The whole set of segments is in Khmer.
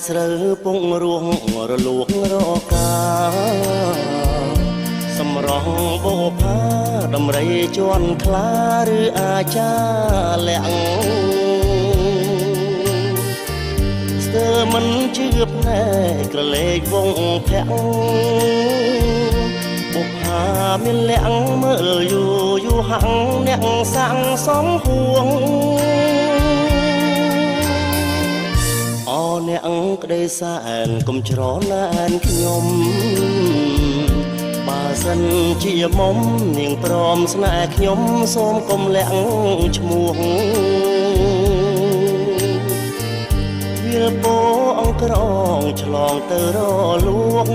ស្រូវពងរួងរលួងរកាសម្រងបោផាដំរីជន់ខ្លាឬអាចាលាក់ស្ទើរមិនជឿភ្នែកក្រឡេកវងភាក់បុកផាមានលាក់មើលយូយូហាំងអ្នកសាំងសំហួងអ្នកក្តីសែនកុំច្រណែនខ្ញុំបើសិនជាមុំនាងព្រមស្នេហ៍ខ្ញុំសូមកុំលាក់ឈ្មោះវាលពោអង្ក្រងឆ្លងទៅរលួង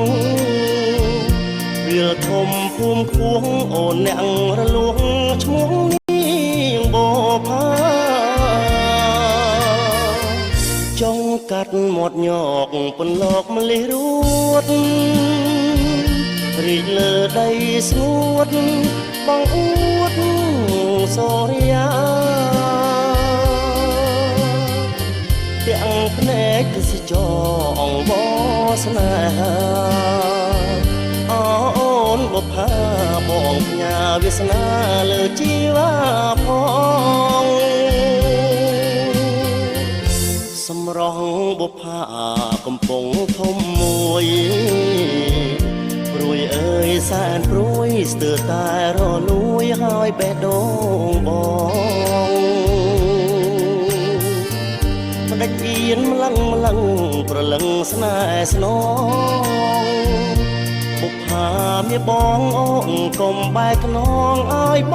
វាលធំភូមិខួងអូនអ្នករលួងឈ្មោះនាងបោផាចង់កាត់មាត់ញកពន្លកម្លេះរួតរីកលើដីស្ងួតបងអួតសូរិយាទាំងភ្នែកគឺចងបស្នេហាអូនបុផាបងផ្ញើវាសនាលើជីវ៉ាផងសម្រងបុផាកំពុងធំមួយព្រួយអើយសែនព្រួយស្ទើរតែរលួយហើយបេះដូងបងមិនដាច់អៀនម្លឹងប្រលឹងស្នេហ៍ស្នងបុផាមានបងអូនកុំបែកខ្នងឲ្យប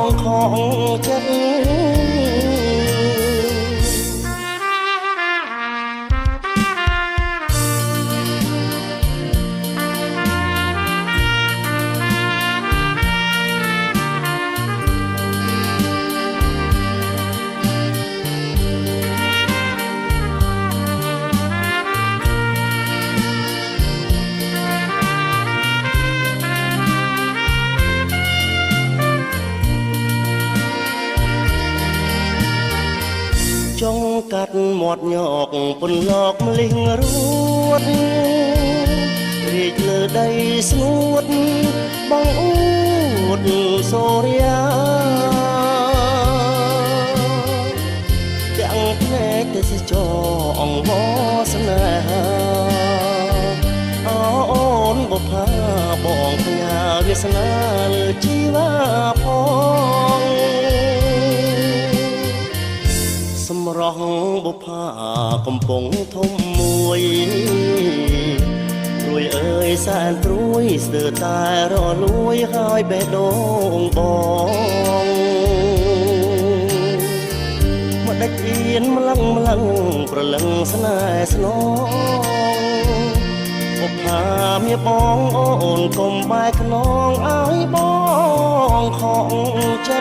ងខំចិត្តចង់កាត់មាត់ញកពន្លកម្លេះរួតរីកលើដីស្ងួតបងអួតសូរិយាទាំងភ្នែកទេសចរអង្វរស្នេហាអូនបុផាបងផ្ញើវាសនាលើជីវ៉ាផងសម្រងបុផាកំពុងធំមួយព្រួយអើយសែនព្រួយស្ទើរតែរលួយហើយបេះដូងបងមកដាច់អៀនម្លឹងប្រលឹងស្នេហ៍ស្នងបុផាមានបងអូនកុំបែកខ្នងឲ្យបងខំចិត្ត